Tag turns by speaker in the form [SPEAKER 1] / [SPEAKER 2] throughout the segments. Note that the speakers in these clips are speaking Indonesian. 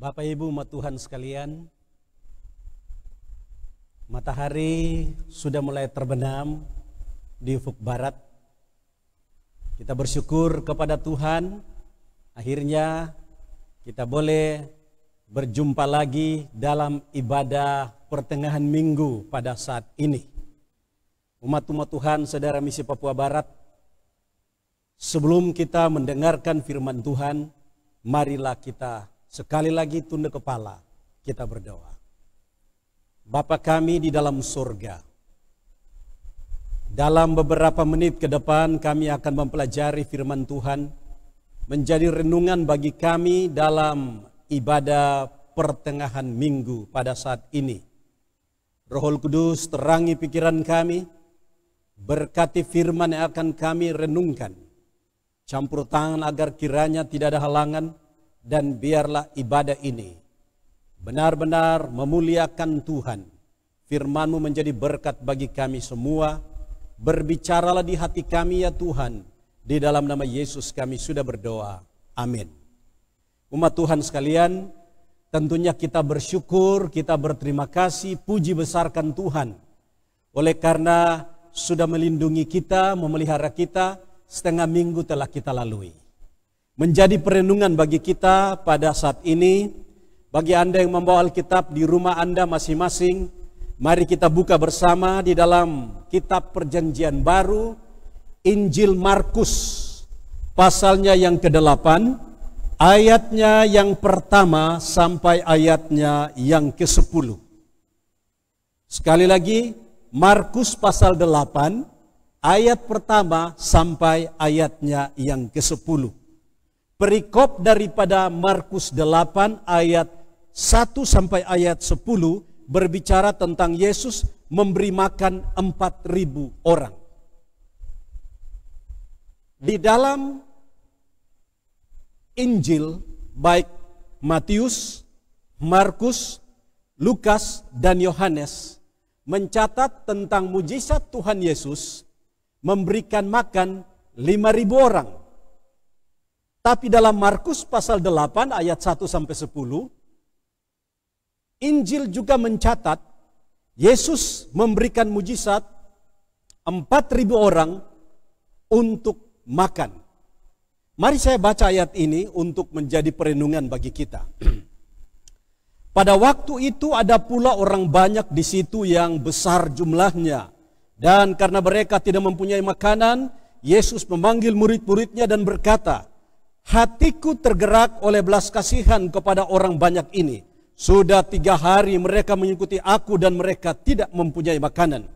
[SPEAKER 1] Bapak Ibu umat Tuhan sekalian, matahari sudah mulai terbenam di ufuk barat. Kita bersyukur kepada Tuhan, akhirnya kita boleh berjumpa lagi dalam ibadah pertengahan minggu pada saat ini. Umat-umat Tuhan, saudara misi Papua Barat, sebelum kita mendengarkan firman Tuhan, marilah kita sekali lagi tunduk kepala, kita berdoa. Bapa kami di dalam surga, dalam beberapa menit ke depan kami akan mempelajari firman Tuhan, menjadi renungan bagi kami dalam ibadah pertengahan minggu pada saat ini. Roh Kudus terangi pikiran kami, berkati firman yang akan kami renungkan. Campur tangan agar kiranya tidak ada halangan, dan biarlah ibadah ini benar-benar memuliakan Tuhan. Firman-Mu menjadi berkat bagi kami semua. Berbicaralah di hati kami ya Tuhan. Di dalam nama Yesus kami sudah berdoa. Amin. Umat Tuhan sekalian, tentunya kita bersyukur, kita berterima kasih, puji besarkan Tuhan. Oleh karena sudah melindungi kita, memelihara kita, setengah minggu telah kita lalui. Menjadi perenungan bagi kita pada saat ini. Bagi Anda yang membawa Alkitab di rumah Anda masing-masing, mari kita buka bersama di dalam kitab Perjanjian Baru, Injil Markus, pasalnya yang ke-8, ayatnya yang pertama sampai ayatnya yang ke-10. Sekali lagi, Markus pasal 8, ayat pertama sampai ayatnya yang ke-10. Perikop daripada Markus 8 ayat 1 sampai ayat 10 berbicara tentang Yesus memberi makan 4.000 orang. Di dalam Injil baik Matius, Markus, Lukas, dan Yohanes mencatat tentang mujizat Tuhan Yesus memberikan makan 5.000 orang. Tapi dalam Markus pasal 8 ayat 1 sampai 10, Injil juga mencatat Yesus memberikan mujizat 4.000 orang untuk makan. Mari saya baca ayat ini untuk menjadi perenungan bagi kita. Pada waktu itu ada pula orang banyak di situ yang besar jumlahnya. Dan karena mereka tidak mempunyai makanan, Yesus memanggil murid-muridnya dan berkata, "Hatiku tergerak oleh belas kasihan kepada orang banyak ini. Sudah 3 hari mereka mengikuti aku dan mereka tidak mempunyai makanan.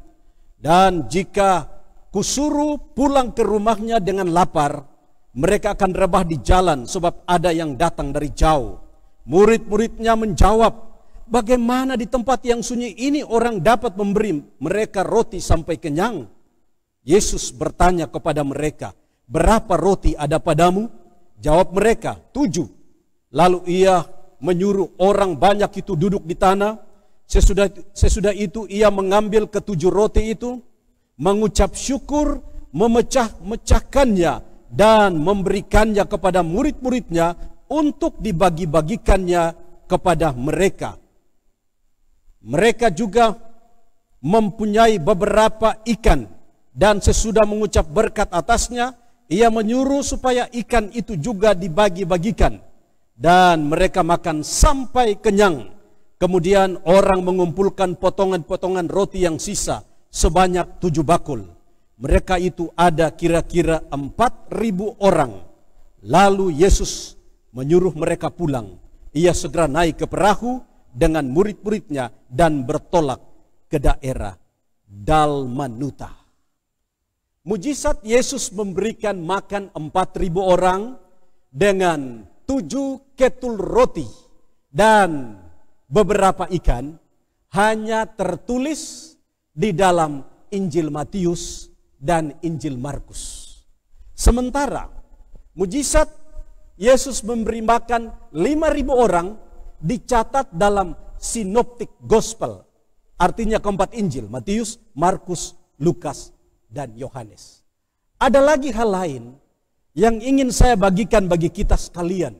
[SPEAKER 1] Dan jika kusuruh pulang ke rumahnya dengan lapar, mereka akan rebah di jalan sebab ada yang datang dari jauh." Murid-muridnya menjawab, "Bagaimana di tempat yang sunyi ini orang dapat memberi mereka roti sampai kenyang?" Yesus bertanya kepada mereka, "Berapa roti ada padamu?" Jawab mereka, 7. Lalu ia menyuruh orang banyak itu duduk di tanah. Sesudah itu ia mengambil ke-7 roti itu, mengucap syukur, memecah-mecahkannya, dan memberikannya kepada murid-muridnya untuk dibagi-bagikannya kepada mereka. Mereka juga mempunyai beberapa ikan, dan sesudah mengucap berkat atasnya, ia menyuruh supaya ikan itu juga dibagi-bagikan. Dan mereka makan sampai kenyang. Kemudian orang mengumpulkan potongan-potongan roti yang sisa sebanyak 7 bakul. Mereka itu ada kira-kira 4.000 orang. Lalu Yesus menyuruh mereka pulang. Ia segera naik ke perahu dengan murid-muridnya dan bertolak ke daerah Dalmanuta. Mujizat Yesus memberikan makan 4.000 orang dengan 7 ketul roti dan beberapa ikan hanya tertulis di dalam Injil Matius dan Injil Markus. Sementara mujizat Yesus memberi makan 5.000 orang dicatat dalam Synoptic Gospel. Artinya keempat Injil, Matius, Markus, Lukas, dan Yohanes. Ada lagi hal lain yang ingin saya bagikan bagi kita sekalian.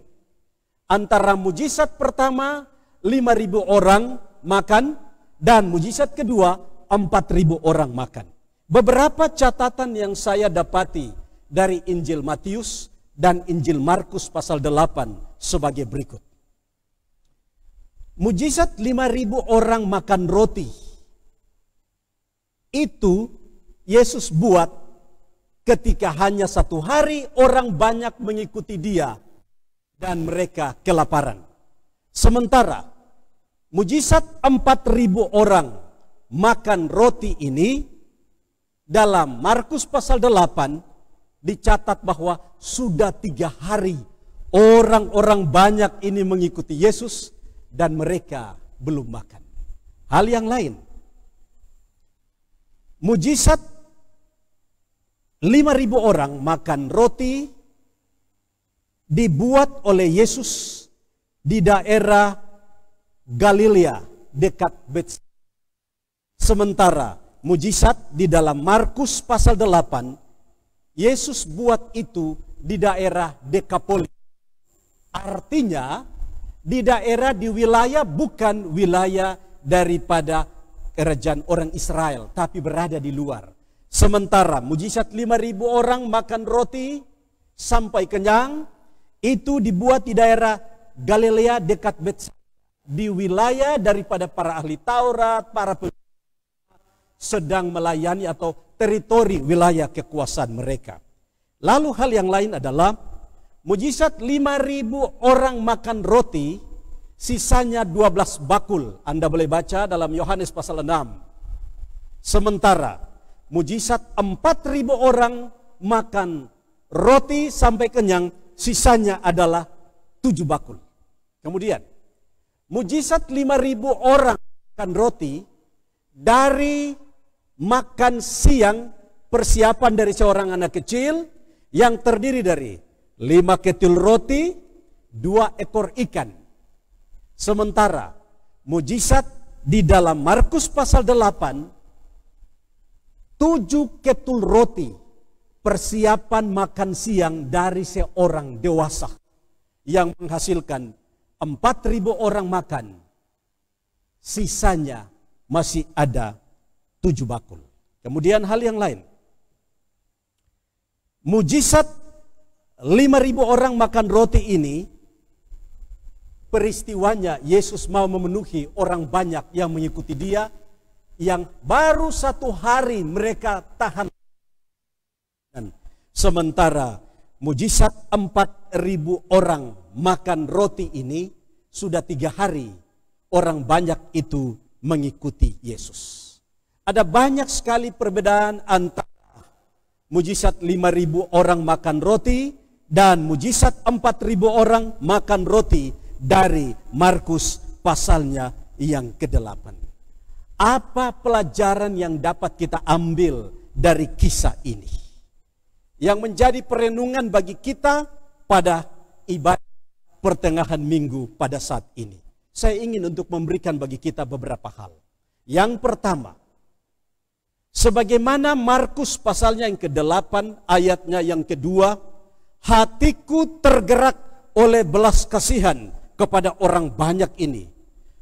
[SPEAKER 1] antara mujizat pertama 5.000 orang makan dan mujizat kedua 4.000 orang makan. Beberapa catatan yang saya dapati dari Injil Matius dan Injil Markus pasal 8 sebagai berikut. Mujizat 5.000 orang makan roti itu Yesus buat ketika hanya satu hari orang banyak mengikuti dia dan mereka kelaparan. Sementara mujizat 4.000 orang makan roti ini dalam Markus pasal 8 dicatat bahwa sudah 3 hari orang-orang banyak ini mengikuti Yesus dan mereka belum makan. Hal yang lain, mujizat 5.000 orang makan roti dibuat oleh Yesus di daerah Galilea dekat Betsaida. Sementara mujizat di dalam Markus pasal 8, Yesus buat itu di daerah Dekapolis. Artinya di wilayah bukan wilayah daripada kerajaan orang Israel, tapi berada di luar. Sementara mujizat 5.000 orang makan roti sampai kenyang, itu dibuat di daerah Galilea dekat Betsaida. Di wilayah daripada para ahli Taurat, para sedang melayani atau teritori wilayah kekuasaan mereka. Lalu hal yang lain adalah mujizat 5.000 orang makan roti, sisanya 12 bakul. Anda boleh baca dalam Yohanes pasal 6. Sementara mujizat 4.000 orang makan roti sampai kenyang, sisanya adalah 7 bakul. Kemudian mujizat 5.000 orang makan roti dari makan siang, persiapan dari seorang anak kecil yang terdiri dari 5 ketul roti, 2 ekor ikan. Sementara mujizat di dalam Markus pasal 8, 7 ketul roti, persiapan makan siang dari seorang dewasa yang menghasilkan 4.000 orang makan. Sisanya masih ada 7 bakul. Kemudian hal yang lain, mujizat 5.000 orang makan roti ini, peristiwanya Yesus mau memenuhi orang banyak yang mengikuti dia, yang baru 1 hari mereka tahan. Sementara mujizat 4.000 orang makan roti ini, sudah 3 hari orang banyak itu mengikuti Yesus. Ada banyak sekali perbedaan antara mujizat 5.000 orang makan roti dan mujizat 4.000 orang makan roti dari Markus pasalnya yang ke-8. Apa pelajaran yang dapat kita ambil dari kisah ini? Yang menjadi perenungan bagi kita pada ibadah pertengahan minggu pada saat ini. Saya ingin untuk memberikan bagi kita beberapa hal. Yang pertama, sebagaimana Markus pasalnya yang ke-8 ayatnya yang kedua, hatiku tergerak oleh belas kasihan kepada orang banyak ini.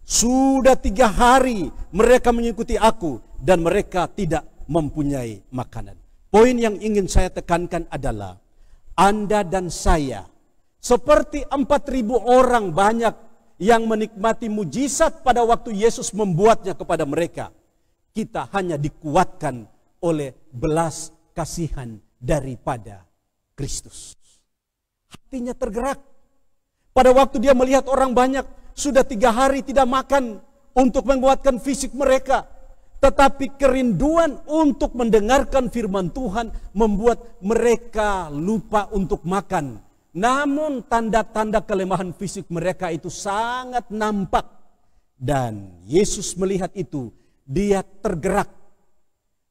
[SPEAKER 1] Sudah 3 hari mereka mengikuti aku dan mereka tidak mempunyai makanan. Poin yang ingin saya tekankan adalah Anda dan saya seperti 4.000 orang banyak yang menikmati mujizat pada waktu Yesus membuatnya kepada mereka. Kita hanya dikuatkan oleh belas kasihan daripada Kristus. Hatinya tergerak. Pada waktu dia melihat orang banyak sudah 3 hari tidak makan untuk menguatkan fisik mereka. Tetapi kerinduan untuk mendengarkan firman Tuhan membuat mereka lupa untuk makan. Namun tanda-tanda kelemahan fisik mereka itu sangat nampak. Dan Yesus melihat itu, dia tergerak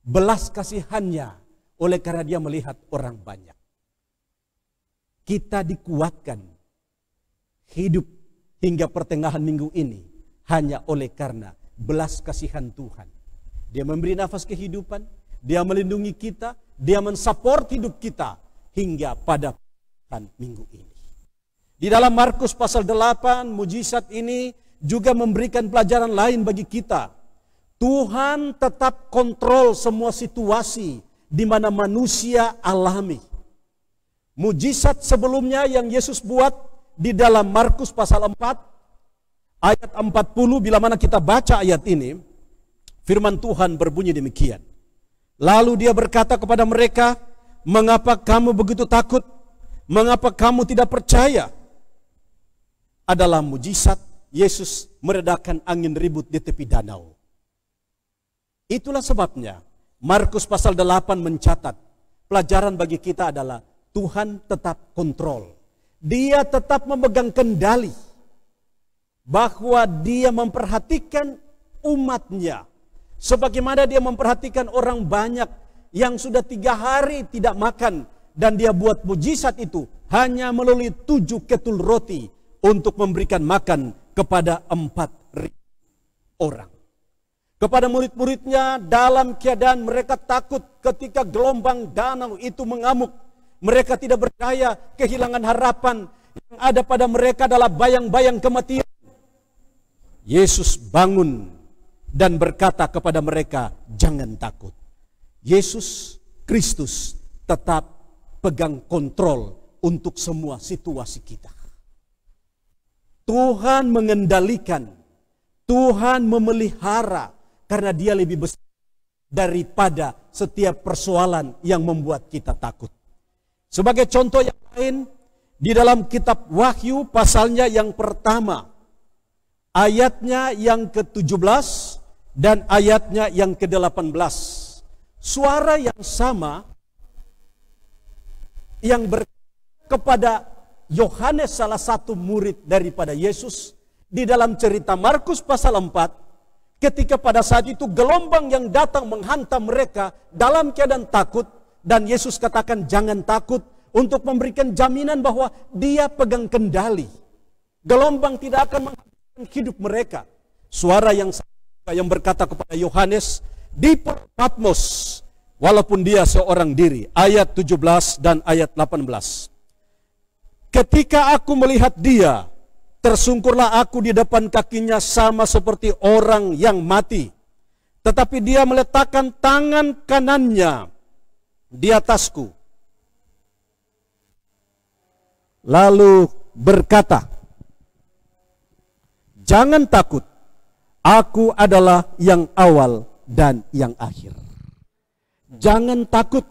[SPEAKER 1] belas kasihannya oleh karena dia melihat orang banyak. Kita dikuatkan hidup hingga pertengahan minggu ini hanya oleh karena belas kasihan Tuhan. Dia memberi nafas kehidupan, dia melindungi kita, dia mensupport hidup kita hingga pada minggu ini. Di dalam Markus pasal 8, mujizat ini juga memberikan pelajaran lain bagi kita. Tuhan tetap kontrol semua situasi di mana manusia alami. Mujizat sebelumnya yang Yesus buat di dalam Markus pasal 4, ayat 40, bila mana kita baca ayat ini, firman Tuhan berbunyi demikian. Lalu dia berkata kepada mereka, "Mengapa kamu begitu takut? Mengapa kamu tidak percaya?" Adalah mujizat Yesus meredakan angin ribut di tepi danau. Itulah sebabnya Markus pasal 8 mencatat, pelajaran bagi kita adalah Tuhan tetap kontrol. Dia tetap memegang kendali, bahwa dia memperhatikan umatnya. Sebagaimana dia memperhatikan orang banyak yang sudah 3 hari tidak makan. Dan dia buat mujizat itu hanya melalui 7 ketul roti untuk memberikan makan kepada 4.000 orang. Kepada murid-muridnya dalam keadaan mereka takut ketika gelombang danau itu mengamuk. Mereka tidak berdaya, kehilangan harapan. Yang ada pada mereka adalah bayang-bayang kematian. Yesus bangun dan berkata kepada mereka, "Jangan takut." Yesus Kristus tetap pegang kontrol untuk semua situasi kita. Tuhan mengendalikan, Tuhan memelihara, karena dia lebih besar daripada setiap persoalan yang membuat kita takut. Sebagai contoh yang lain, di dalam kitab Wahyu pasalnya yang pertama, ayatnya yang ke-17 dan ayatnya yang ke-18. Suara yang sama yang kepada Yohanes, salah satu murid daripada Yesus, di dalam cerita Markus pasal 4, ketika pada saat itu gelombang yang datang menghantam mereka dalam keadaan takut, dan Yesus katakan jangan takut, untuk memberikan jaminan bahwa dia pegang kendali. Gelombang tidak akan menghabiskan hidup mereka. Suara yang berkata kepada Yohanes di Patmos, walaupun dia seorang diri. Ayat 17 dan ayat 18. "Ketika aku melihat dia, tersungkurlah aku di depan kakinya sama seperti orang yang mati. Tetapi dia meletakkan tangan kanannya di atasku. Lalu berkata, 'Jangan takut, aku adalah yang awal dan yang akhir.'" Jangan takut.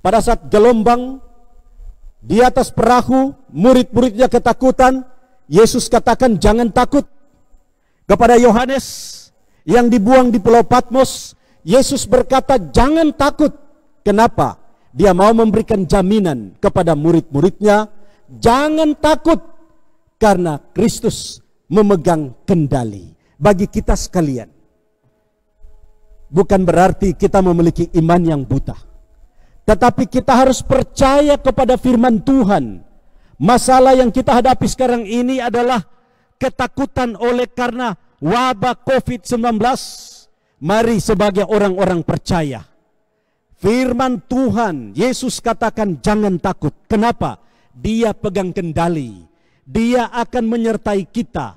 [SPEAKER 1] Pada saat gelombang di atas perahu, murid-muridnya ketakutan, Yesus katakan jangan takut. Kepada Yohanes yang dibuang di Pulau Patmos, Yesus berkata jangan takut. Kenapa? Dia mau memberikan jaminan kepada murid-muridnya, jangan takut, karena Kristus memegang kendali. Bagi kita sekalian, bukan berarti kita memiliki iman yang buta, tetapi kita harus percaya kepada firman Tuhan. Masalah yang kita hadapi sekarang ini adalah ketakutan oleh karena wabah COVID-19. Mari sebagai orang-orang percaya, firman Tuhan, Yesus katakan jangan takut. Kenapa? Dia pegang kendali. Dia akan menyertai kita.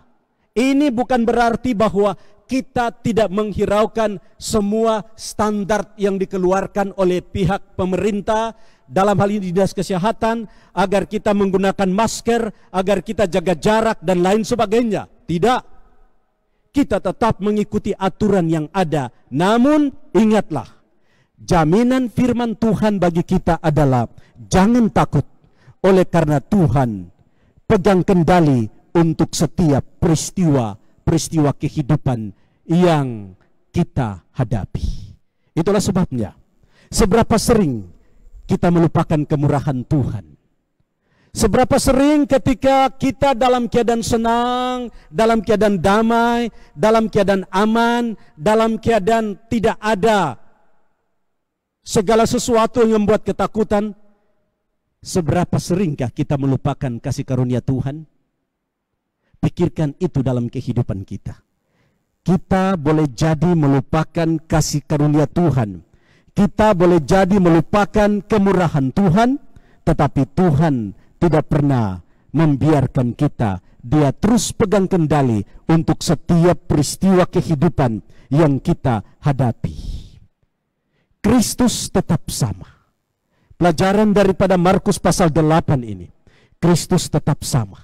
[SPEAKER 1] Ini bukan berarti bahwa kita tidak menghiraukan semua standar yang dikeluarkan oleh pihak pemerintah, dalam hal ini dinas kesehatan, agar kita menggunakan masker, agar kita jaga jarak dan lain sebagainya. Tidak. Kita tetap mengikuti aturan yang ada. Namun ingatlah, jaminan firman Tuhan bagi kita adalah jangan takut, oleh karena Tuhan pegang kendali untuk setiap peristiwa kehidupan yang kita hadapi. Itulah sebabnya, seberapa sering kita melupakan kemurahan Tuhan. Seberapa sering ketika kita dalam keadaan senang, dalam keadaan damai, dalam keadaan aman, dalam keadaan tidak ada segala sesuatu yang membuat ketakutan, seberapa seringkah kita melupakan kasih karunia Tuhan? Pikirkan itu dalam kehidupan kita. Kita boleh jadi melupakan kasih karunia Tuhan. Kita boleh jadi melupakan kemurahan Tuhan, tetapi Tuhan tidak pernah membiarkan kita. Dia terus pegang kendali untuk setiap peristiwa kehidupan yang kita hadapi. Kristus tetap sama. Pelajaran daripada Markus pasal 8 ini, Kristus tetap sama.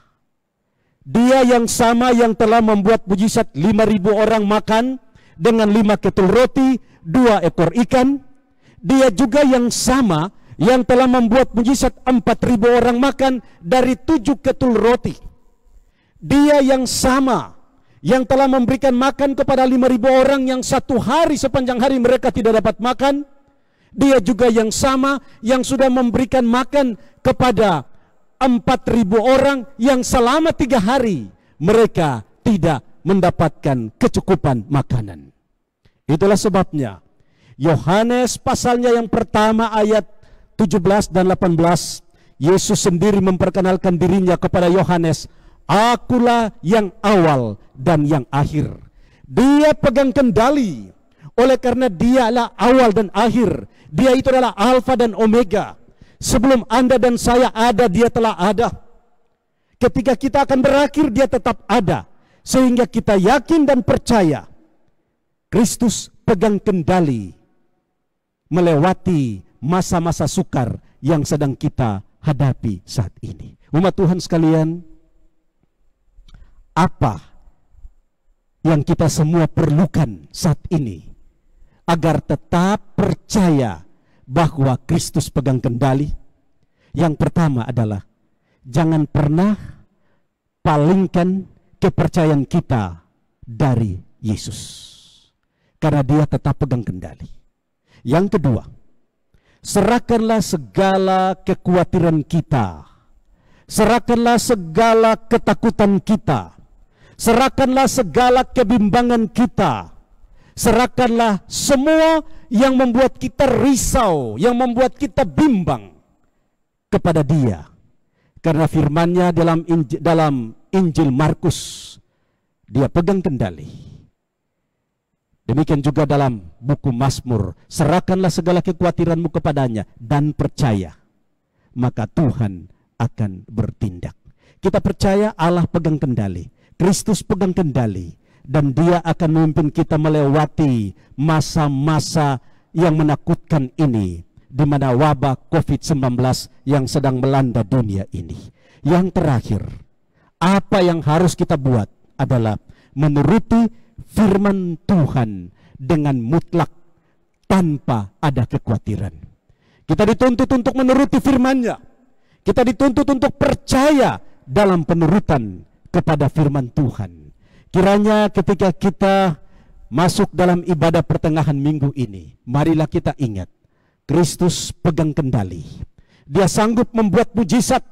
[SPEAKER 1] Dia yang sama yang telah membuat mujizat 5.000 orang makan dengan 5 ketul roti, 2 ekor ikan. Dia juga yang sama yang telah membuat mujizat 4.000 orang makan dari 7 ketul roti. Dia yang sama yang telah memberikan makan kepada 5.000 orang yang satu hari sepanjang hari mereka tidak dapat makan. Dia juga yang sama yang sudah memberikan makan kepada 4.000 orang yang selama 3 hari mereka tidak mendapatkan kecukupan makanan. Itulah sebabnya Yohanes pasalnya yang pertama ayat 17 dan 18, Yesus sendiri memperkenalkan dirinya kepada Yohanes, "Akulah yang awal dan yang akhir." Dia pegang kendali. Oleh karena dia adalah awal dan akhir. Dia itu adalah Alfa dan Omega. Sebelum Anda dan saya ada, dia telah ada. Ketika kita akan berakhir, dia tetap ada. Sehingga kita yakin dan percaya Kristus pegang kendali melewati masa-masa sukar yang sedang kita hadapi saat ini. Umat Tuhan sekalian, apa yang kita semua perlukan saat ini agar tetap percaya bahwa Kristus pegang kendali? Yang pertama adalah jangan pernah palingkan kepercayaan kita dari Yesus, karena dia tetap pegang kendali. Yang kedua, serahkanlah segala kekhawatiran kita, serahkanlah segala ketakutan kita, serahkanlah segala kebimbangan kita, serahkanlah semua yang membuat kita risau, yang membuat kita bimbang kepada dia. Karena firman-Nya dalam Injil Markus, dia pegang kendali. Demikian juga dalam buku Mazmur, serahkanlah segala kekhawatiranmu kepadanya dan percaya, maka Tuhan akan bertindak. Kita percaya Allah pegang kendali, Kristus pegang kendali, dan dia akan memimpin kita melewati masa-masa yang menakutkan ini, di mana wabah COVID-19 yang sedang melanda dunia ini. Yang terakhir, apa yang harus kita buat adalah menuruti firman Tuhan dengan mutlak tanpa ada kekhawatiran. Kita dituntut untuk menuruti firman-Nya. Kita dituntut untuk percaya dalam penurutan kepada firman Tuhan. Kiranya ketika kita masuk dalam ibadah pertengahan minggu ini, marilah kita ingat, Kristus pegang kendali. Dia sanggup membuat mujizat.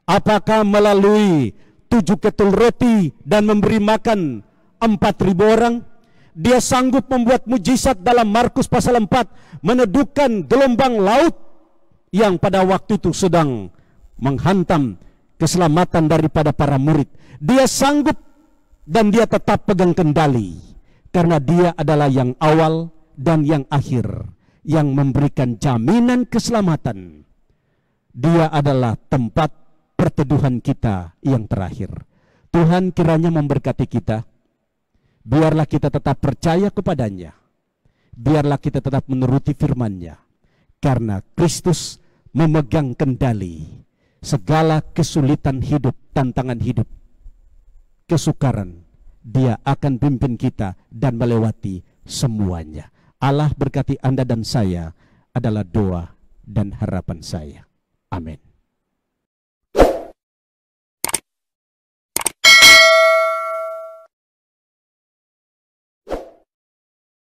[SPEAKER 1] Apakah melalui 7 ketul roti dan memberi makan 4.000 orang? Dia sanggup membuat mujizat dalam Markus pasal 4, meneduhkan gelombang laut yang pada waktu itu sedang menghantam keselamatan daripada para murid. Dia sanggup dan dia tetap pegang kendali, karena dia adalah yang awal dan yang akhir, yang memberikan jaminan keselamatan. Dia adalah tempat perteduhan kita yang terakhir. Tuhan kiranya memberkati kita. Biarlah kita tetap percaya kepadanya. Biarlah kita tetap menuruti firman-Nya. Karena Kristus memegang kendali segala kesulitan hidup, tantangan hidup, kesukaran. Dia akan pimpin kita dan melewati semuanya. Allah berkati Anda dan saya adalah doa dan harapan saya. Amin.